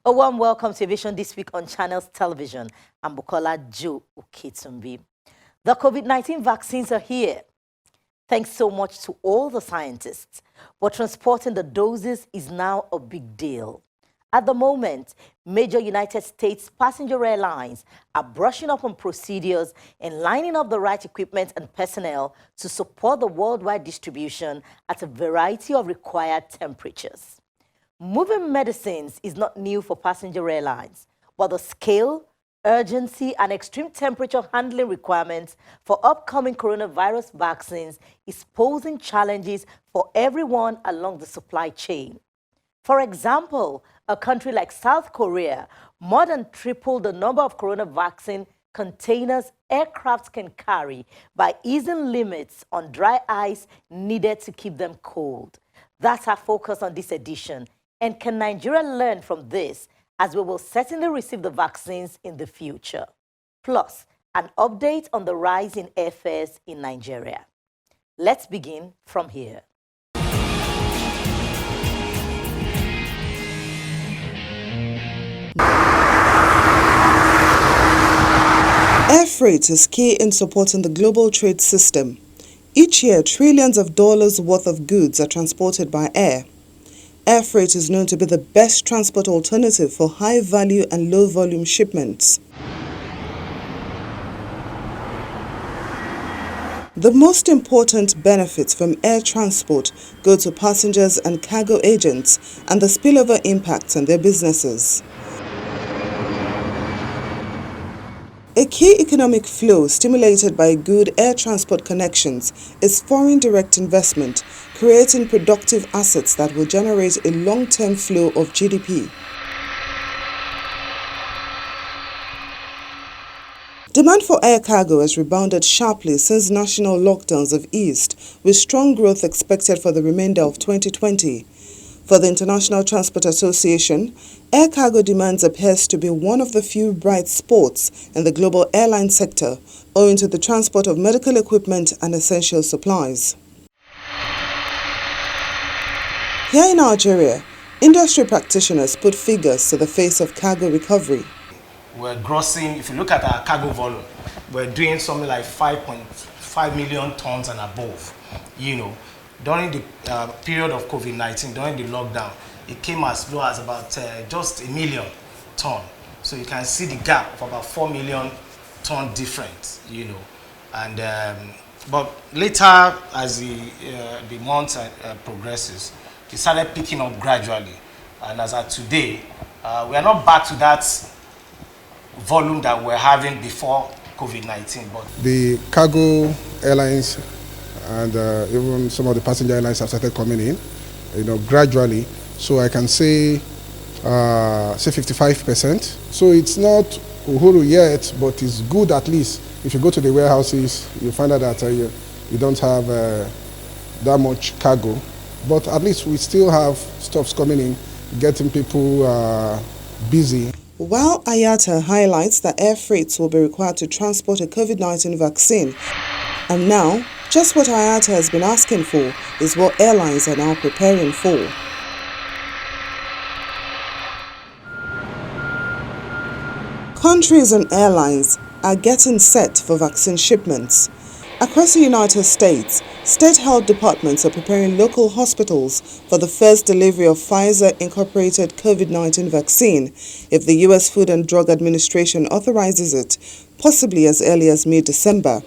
A warm welcome to Aviation this week on Channels Television. I'm Bukola Joe Oketumbi. The COVID-19 vaccines are here. Thanks so much to all the scientists. But transporting the doses is now a big deal. At the moment, major United States passenger airlines are brushing up on procedures and lining up the right equipment and personnel to support the worldwide distribution at a variety of required temperatures. Moving medicines is not new for passenger airlines, but the scale, urgency, and extreme temperature handling requirements for upcoming coronavirus vaccines is posing challenges for everyone along the supply chain. For example, a country like South Korea more than tripled the number of corona vaccine containers aircraft can carry by easing limits on dry ice needed to keep them cold. That's our focus on this edition. And can Nigeria learn from this, as we will certainly receive the vaccines in the future? Plus, an update on the rise in airfares in Nigeria. Let's begin from here. Air freight is key in supporting the global trade system. Each year, trillions of dollars worth of goods are transported by air. Air freight is known to be the best transport alternative for high-value and low-volume shipments. The most important benefits from air transport go to passengers and cargo agents and the spillover impacts on their businesses. A key economic flow stimulated by good air transport connections is foreign direct investment, creating productive assets that will generate a long-term flow of GDP. Demand for air cargo has rebounded sharply since national lockdowns have eased, with strong growth expected for the remainder of 2020. For the International Transport Association, air cargo demands appears to be one of the few bright spots in the global airline sector, owing to the transport of medical equipment and essential supplies. Here in Nigeria, industry practitioners put figures to the face of cargo recovery. We're grossing, if you look at our cargo volume, we're doing something like 5.5 million tons and above, During the period of COVID-19, during the lockdown, it came as low as about just 1 million ton. So you can see the gap of about 4 million ton difference, And but later, as the month progresses, it started picking up gradually. And as of today, we are not back to that volume that we're having before COVID-19. But the cargo airlines and even some of the passenger airlines have started coming in, gradually. So I can say 55%. So it's not uhuru yet, but it's good at least. If you go to the warehouses, you find out that you don't have that much cargo. But at least we still have stuffs coming in, getting people busy. While IATA highlights that air freights will be required to transport a COVID-19 vaccine, and now, just what IATA has been asking for is what airlines are now preparing for. Countries and airlines are getting set for vaccine shipments. Across the United States, state health departments are preparing local hospitals for the first delivery of Pfizer-incorporated COVID-19 vaccine if the U.S. Food and Drug Administration authorizes it, possibly as early as mid-December.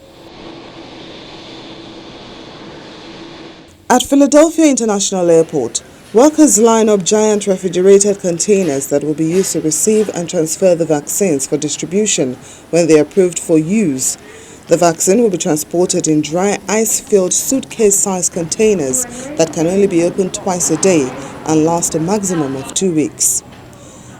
At Philadelphia International Airport, workers line up giant refrigerated containers that will be used to receive and transfer the vaccines for distribution when they are approved for use. The vaccine will be transported in dry, ice-filled suitcase-sized containers that can only be opened twice a day and last a maximum of 2 weeks.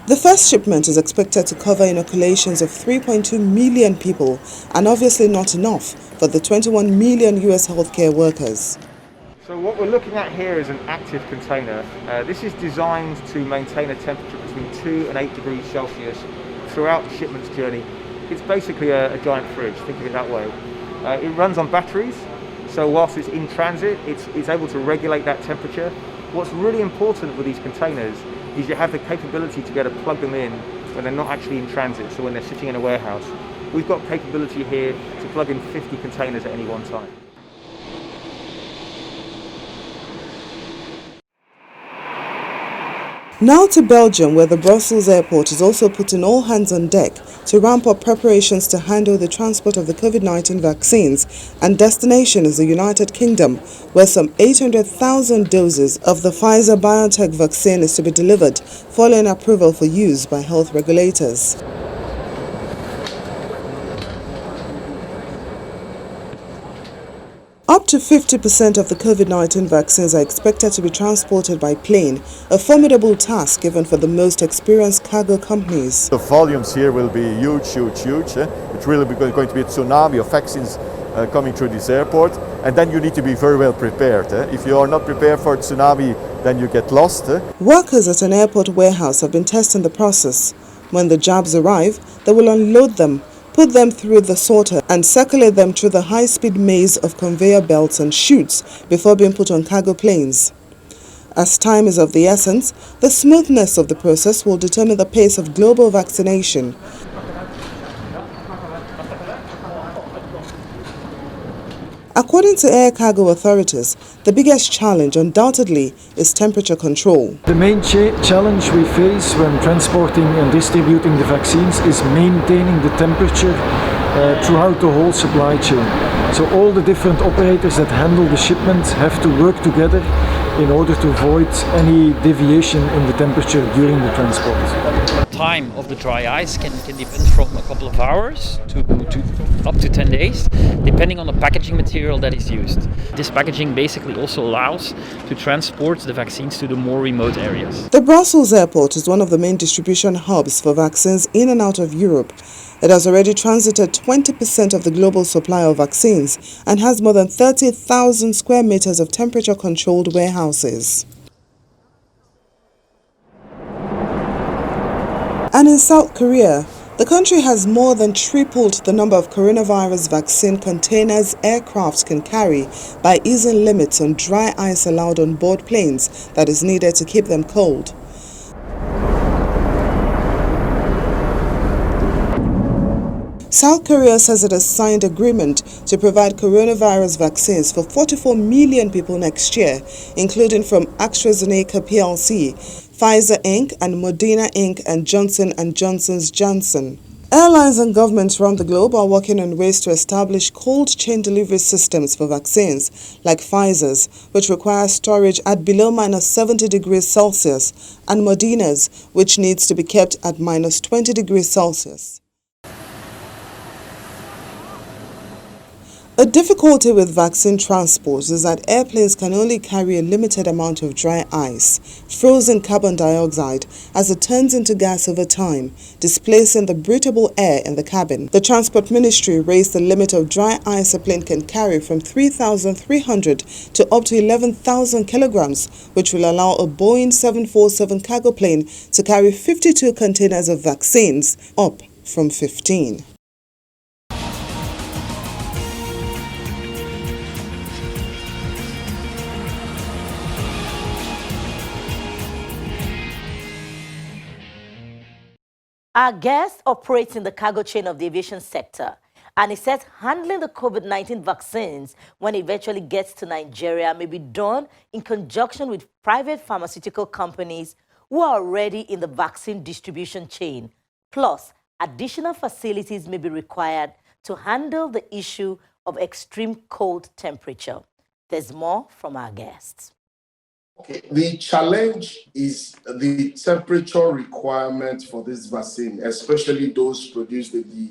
The first shipment is expected to cover inoculations of 3.2 million people, and obviously not enough for the 21 million U.S. healthcare workers. So what we're looking at here is an active container. This is designed to maintain a temperature between 2 and 8 degrees Celsius throughout the shipment's journey. It's basically a giant fridge, think of it that way. It runs on batteries, so whilst it's in transit, it's able to regulate that temperature. What's really important with these containers is you have the capability to be able to plug them in when they're not actually in transit, so when they're sitting in a warehouse. We've got capability here to plug in 50 containers at any one time. Now to Belgium, where the Brussels airport is also putting all hands on deck to ramp up preparations to handle the transport of the COVID-19 vaccines, and destination is the United Kingdom, where some 800,000 doses of the Pfizer-BioNTech vaccine is to be delivered following approval for use by health regulators. Up to 50% of the COVID-19 vaccines are expected to be transported by plane, a formidable task given for the most experienced cargo companies. The volumes here will be huge. It's really going to be a tsunami of vaccines coming through this airport, and then you need to be very well prepared. If you are not prepared for a tsunami, then you get lost. Workers at an airport warehouse have been testing the process. When the jabs arrive, they will unload them, put them through the sorter and circulate them through the high-speed maze of conveyor belts and chutes before being put on cargo planes. As time is of the essence, the smoothness of the process will determine the pace of global vaccination. According to air cargo authorities, the biggest challenge undoubtedly is temperature control. The main challenge we face when transporting and distributing the vaccines is maintaining the temperature throughout the whole supply chain. So all the different operators that handle the shipments have to work together in order to avoid any deviation in the temperature during the transport. Time of the dry ice can depend from a couple of hours to up to 10 days, depending on the packaging material that is used. This packaging basically also allows to transport the vaccines to the more remote areas. The Brussels airport is one of the main distribution hubs for vaccines in and out of Europe. It has already transited 20% of the global supply of vaccines and has more than 30,000 square meters of temperature-controlled warehouses. And in South Korea, the country has more than tripled the number of coronavirus vaccine containers aircraft can carry by easing limits on dry ice allowed on board planes that is needed to keep them cold. South Korea says it has signed agreement to provide coronavirus vaccines for 44 million people next year, including from AstraZeneca plc, Pfizer Inc. and Moderna Inc. and Johnson & Johnson's Janssen. Airlines and governments around the globe are working on ways to establish cold chain delivery systems for vaccines like Pfizer's, which requires storage at below -70 degrees Celsius, and Moderna's, which needs to be kept at -20 degrees Celsius. A difficulty with vaccine transport is that airplanes can only carry a limited amount of dry ice, frozen carbon dioxide, as it turns into gas over time, displacing the breathable air in the cabin. The Transport Ministry raised the limit of dry ice a plane can carry from 3,300 to up to 11,000 kilograms, which will allow a Boeing 747 cargo plane to carry 52 containers of vaccines, up from 15. Our guest operates in the cargo chain of the aviation sector, and he says handling the COVID-19 vaccines when it eventually gets to Nigeria may be done in conjunction with private pharmaceutical companies who are already in the vaccine distribution chain. Plus, additional facilities may be required to handle the issue of extreme cold temperature. There's more from our guests. Okay, the challenge is the temperature requirement for this vaccine, especially those produced in the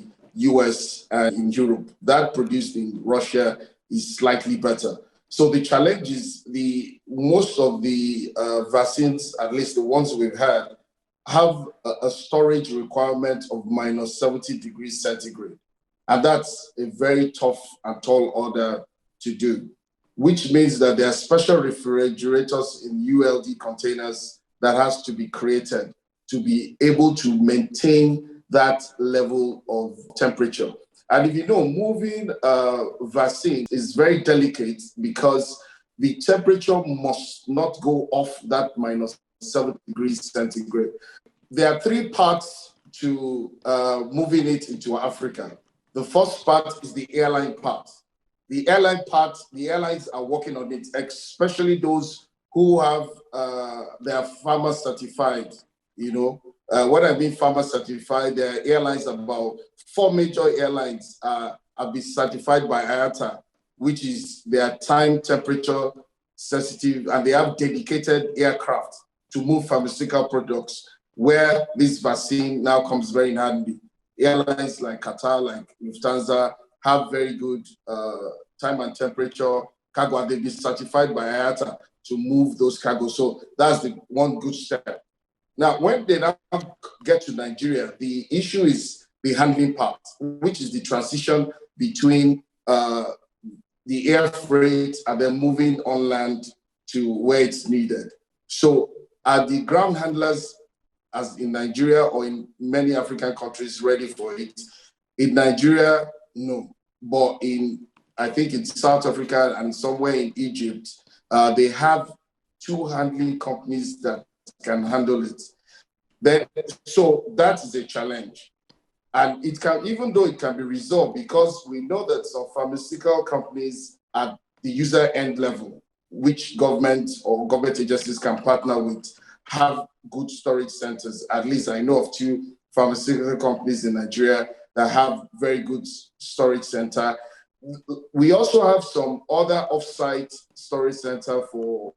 US and in Europe. That produced in Russia is slightly better. So the challenge is most of the vaccines, at least the ones we've had, have a storage requirement of -70 degrees centigrade. And that's a very tough and tall order to do, which means that there are special refrigerators in ULD containers that has to be created to be able to maintain that level of temperature. And if you know, moving vaccine is very delicate because the temperature must not go off that -7 degrees centigrade. There are three parts to moving it into Africa. The first part is the airline part. The airline part, the airlines are working on it, especially those who have their farmer certified. What I mean farmer certified, there are airlines, about 4 major airlines have been certified by IATA, which is their time, temperature sensitive, and they have dedicated aircraft to move pharmaceutical products, where this vaccine now comes very in handy. Airlines like Qatar, like Lufthansa, have very good time and temperature cargo, and they've been certified by IATA to move those cargo. So that's the one good step. Now, when they now get to Nigeria, the issue is the handling part, which is the transition between the air freight and then moving on land to where it's needed. So are the ground handlers, as in Nigeria or in many African countries, ready for it? In Nigeria, no. But I think in South Africa and somewhere in Egypt, they have 2 handling companies that can handle it. So that is a challenge. And it can, even though it can be resolved, because we know that some pharmaceutical companies at the user end level, which government or government agencies can partner with, have good storage centers. At least I know of 2 pharmaceutical companies in Nigeria that have very good storage center. We also have some other off-site storage center for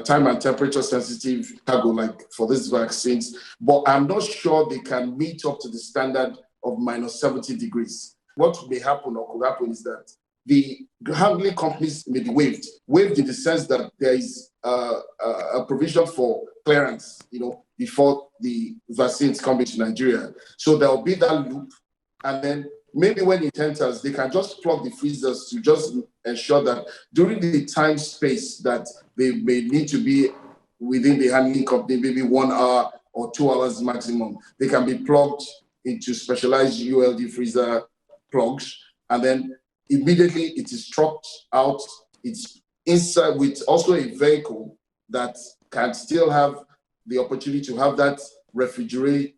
time and temperature sensitive cargo, like for these vaccines, but I'm not sure they can meet up to the standard of -70 degrees. What may happen or could happen is that the handling companies may be waived in the sense that there is a provision for clearance, before the vaccines come into Nigeria. So there will be that loop, and then maybe when it enters, they can just plug the freezers to just ensure that during the time space that they may need to be within the handling company, maybe 1 hour or 2 hours maximum, they can be plugged into specialized ULD freezer plugs, and then immediately it is trucked out. It's inside with also a vehicle that can still have the opportunity to have that refrigerator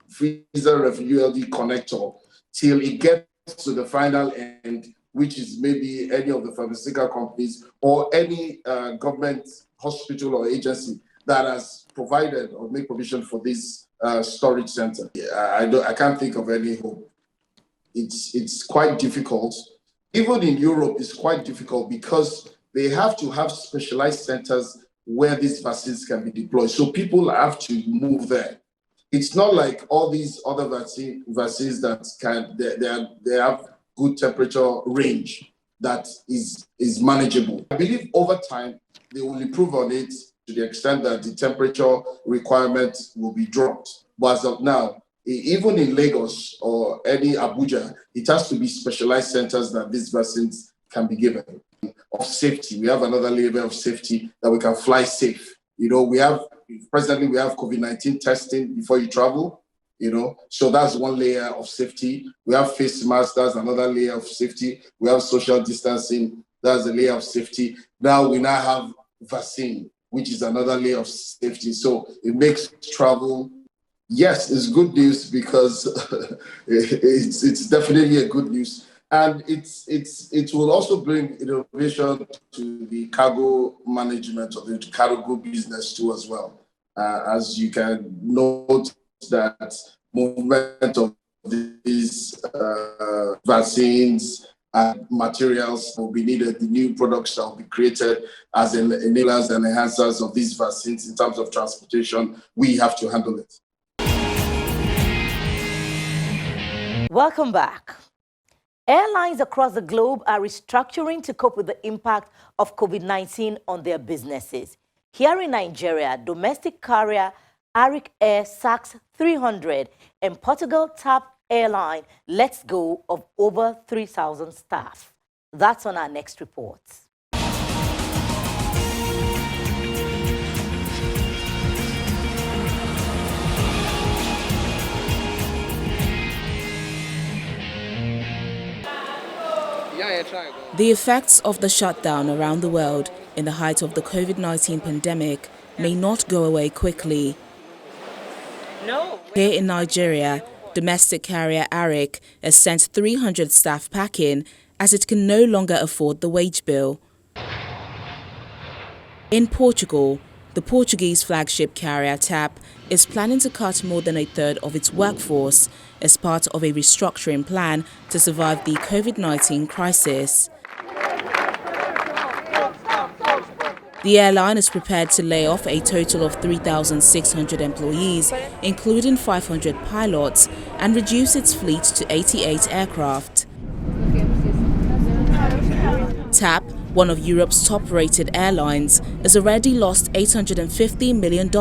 freezer ULD connector till it gets to the final end, which is maybe any of the pharmaceutical companies or any government hospital or agency that has provided or made provision for this storage center. I can't think of any hope. It's quite difficult. Even in Europe, it's quite difficult because they have to have specialized centers where these vaccines can be deployed. So people have to move there. It's not like all these other vaccines that they have good temperature range that is manageable. I believe over time, they will improve on it to the extent that the temperature requirement will be dropped. But as of now, even in Lagos or any Abuja, it has to be specialized centers that these vaccines can be given. Of safety, we have another layer of safety that we can fly safe. Presently we have COVID-19 testing before you travel, so that's one layer of safety. We have face masks, that's another layer of safety. We have social distancing, that's a layer of safety. Now we have vaccine, which is another layer of safety. So it makes travel, yes, it's good news because it's definitely a good news. And it will also bring innovation to the cargo management of the cargo business too as well. As you can note that movement of these vaccines and materials will be needed, the new products that will be created as enablers and enhancers of these vaccines in terms of transportation, we have to handle it. Welcome back. Airlines across the globe are restructuring to cope with the impact of COVID-19 on their businesses. Here in Nigeria, domestic carrier Arik Air sacks 300 and Portugal TAP Airline lets go of over 3,000 staff. That's on our next report. The effects of the shutdown around the world in the height of the COVID-19 pandemic may not go away quickly. Here in Nigeria, domestic carrier Arik has sent 300 staff packing as it can no longer afford the wage bill. In Portugal, the Portuguese flagship carrier TAP is planning to cut more than a third of its workforce as part of a restructuring plan to survive the COVID-19 crisis. The airline is prepared to lay off a total of 3,600 employees, including 500 pilots, and reduce its fleet to 88 aircraft. TAP, one of Europe's top-rated airlines, has already lost $850 million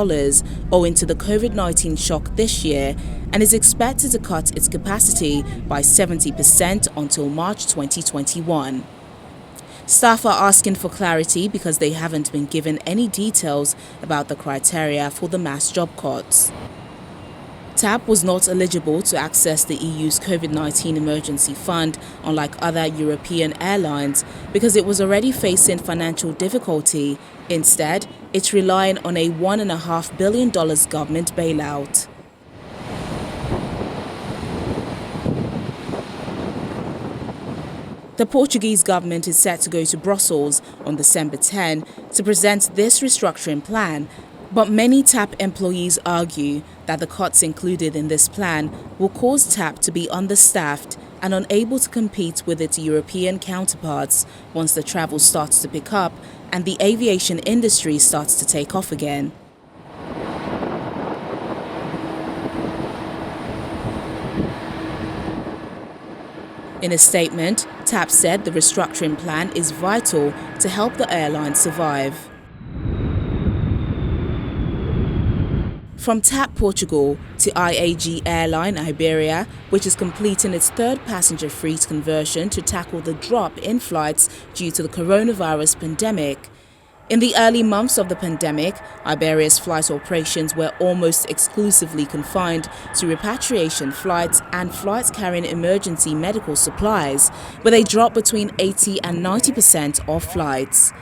owing to the COVID-19 shock this year and is expected to cut its capacity by 70% until March 2021. Staff are asking for clarity because they haven't been given any details about the criteria for the mass job cuts. TAP was not eligible to access the EU's COVID-19 emergency fund, unlike other European airlines, because it was already facing financial difficulty. Instead, it's relying on a $1.5 billion government bailout. The Portuguese government is set to go to Brussels on December 10 to present this restructuring plan, but many TAP employees argue that the cuts included in this plan will cause TAP to be understaffed and unable to compete with its European counterparts once the travel starts to pick up and the aviation industry starts to take off again. In a statement, TAP said the restructuring plan is vital to help the airline survive. From TAP Portugal to IAG Airline Iberia, which is completing its third passenger fleet conversion to tackle the drop in flights due to the coronavirus pandemic. In the early months of the pandemic, Iberia's flight operations were almost exclusively confined to repatriation flights and flights carrying emergency medical supplies, with a drop between 80% and 90% of flights.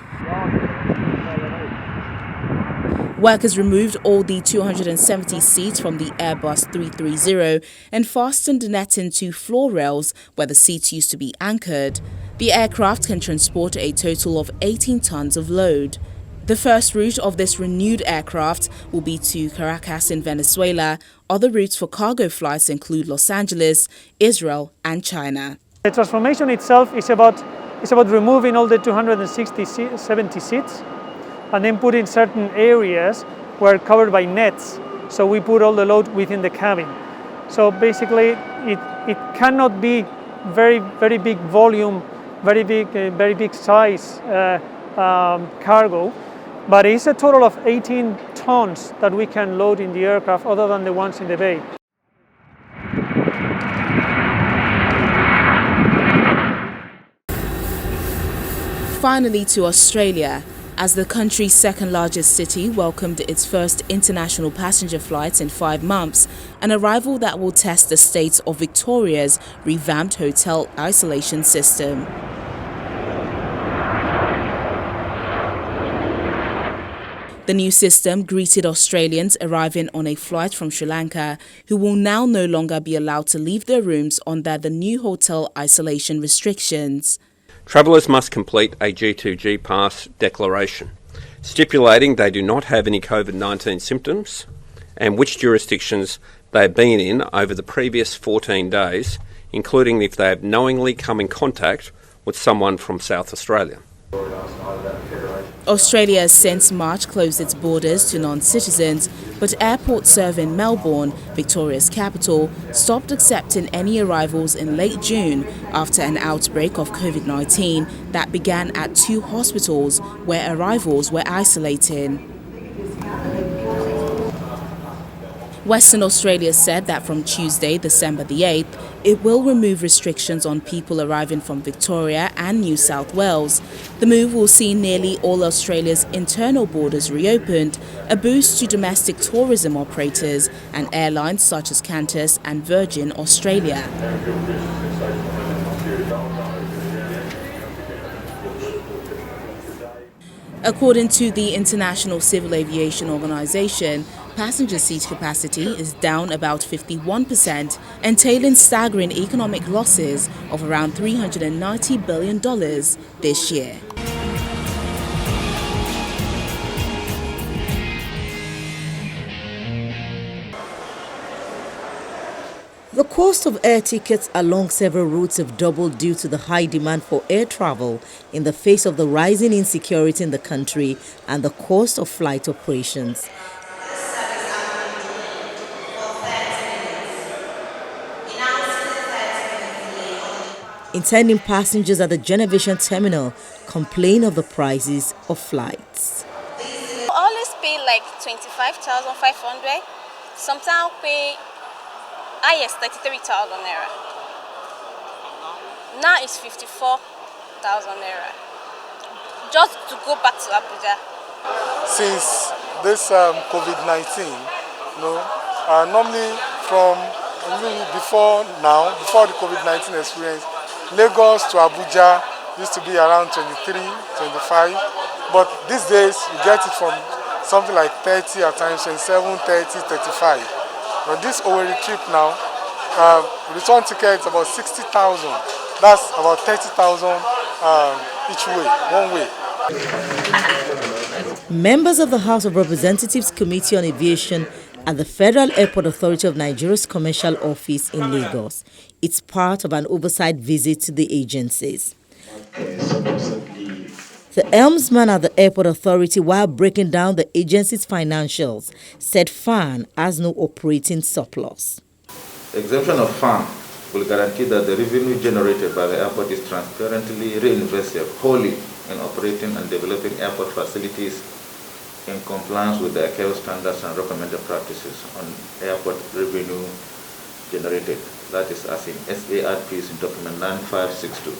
Workers removed all the 270 seats from the Airbus 330 and fastened the netting to floor rails where the seats used to be anchored. The aircraft can transport a total of 18 tons of load. The first route of this renewed aircraft will be to Caracas in Venezuela. Other routes for cargo flights include Los Angeles, Israel and China. The transformation itself is about removing all the 270 seats and then putting certain areas were covered by nets. So we put all the load within the cabin. So basically it cannot be very big volume, very big size cargo, but it's a total of 18 tons that we can load in the aircraft other than the ones in the bay. Finally to Australia, as the country's second largest city welcomed its first international passenger flights in 5 months, an arrival that will test the states of Victoria's revamped hotel isolation system. The new system greeted Australians arriving on a flight from Sri Lanka, who will now no longer be allowed to leave their rooms under the new hotel isolation restrictions. Travellers must complete a G2G pass declaration, stipulating they do not have any COVID-19 symptoms and which jurisdictions they have been in over the previous 14 days, including if they have knowingly come in contact with someone from South Australia. Australia has since March closed its borders to non-citizens, but airports serving Melbourne, Victoria's capital, stopped accepting any arrivals in late June after an outbreak of COVID-19 that began at 2 hospitals where arrivals were isolating. Western Australia said that from Tuesday, December the 8th, it will remove restrictions on people arriving from Victoria and New South Wales. The move will see nearly all Australia's internal borders reopened, a boost to domestic tourism operators and airlines such as Qantas and Virgin Australia. According to the International Civil Aviation Organization, passenger seat capacity is down about 51%, entailing staggering economic losses of around $390 billion this year. The cost of air tickets along several routes have doubled due to the high demand for air travel in the face of the rising insecurity in the country and the cost of flight operations. Intending passengers at the Aviation terminal complain of the prices of flights. I always pay like 25,500. Sometimes I'll pay highest 33,000 naira. Now it's 54,000 naira. Just to go back to Abuja. Since this COVID-19, normally before the COVID-19 experience, Lagos to Abuja used to be around 23, 25. But these days, you get it from something like 30 at times, 27, 30, 35. But this Owerri trip now, return ticket is about 60,000. That's about 30,000 each way, one way. Members of the House of Representatives Committee on Aviation at the Federal Airport Authority of Nigeria's commercial office in Lagos. It's part of an oversight visit to the agencies. The helmsman at the Airport Authority, while breaking down the agency's financials, said FAN has no operating surplus. The exemption of FAN will guarantee that the revenue generated by the airport is transparently reinvested wholly in operating and developing airport facilities in compliance with the ICAO standards and recommended practices on airport revenue generated. That is as in SARPs in document 9562.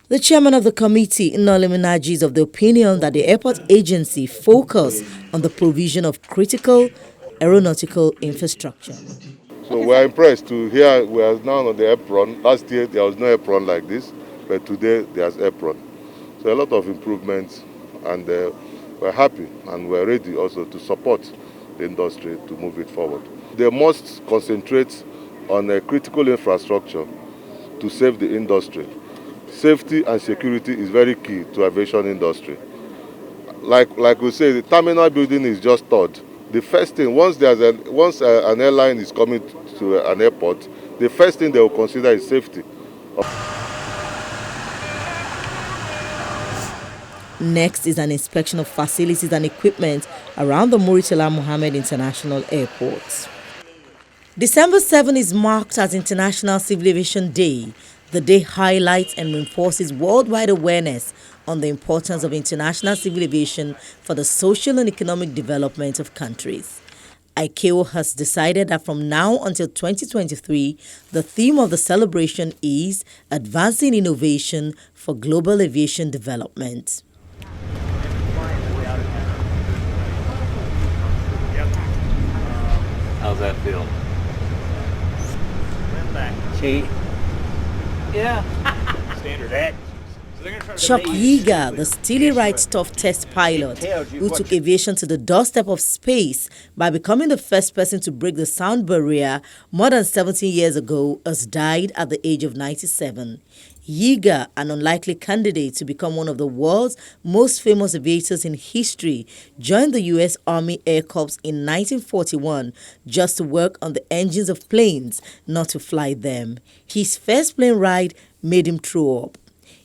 The chairman of the committee, Nnolli Minaji, is of the opinion that the airport agency focus on the provision of critical aeronautical infrastructure. So we are impressed to hear we are now on the apron. Last year there was no apron like this, but today there's apron. So a lot of improvements, and we're happy and we're ready also to support the industry to move it forward. They must concentrate on a critical infrastructure to save the industry. Safety and security is very key to aviation industry. Like we say, the terminal building is just third. The first thing, once an airline is coming to an airport, the first thing they will consider is safety. Next is an inspection of facilities and equipment around the Murtala Mohammed International Airport. December 7 is marked as International Civil Aviation Day. The day highlights and reinforces worldwide awareness on the importance of international civil aviation for the social and economic development of countries. ICAO has decided that from now until 2023, the theme of the celebration is Advancing Innovation for Global Aviation Development. How's that feel? See? Yeah. Standard act. Chuck Yeager, the Steely Right Stuff test pilot who took aviation to the doorstep of space by becoming the first person to break the sound barrier more than 17 years ago, has died at the age of 97. Yeager, an unlikely candidate to become one of the world's most famous aviators in history, joined the U.S. Army Air Corps in 1941 just to work on the engines of planes, not to fly them. His first plane ride made him throw up.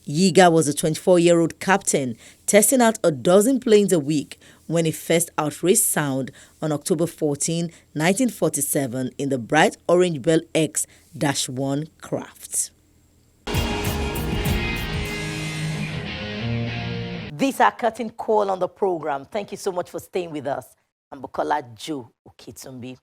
Yeager was a 24-year-old captain testing out a dozen planes a week when he first outraced sound on October 14, 1947 in the bright orange Bell X-1 craft. These are curtain call on the program. Thank you so much for staying with us. I'm Bukola Joe Okitumbi.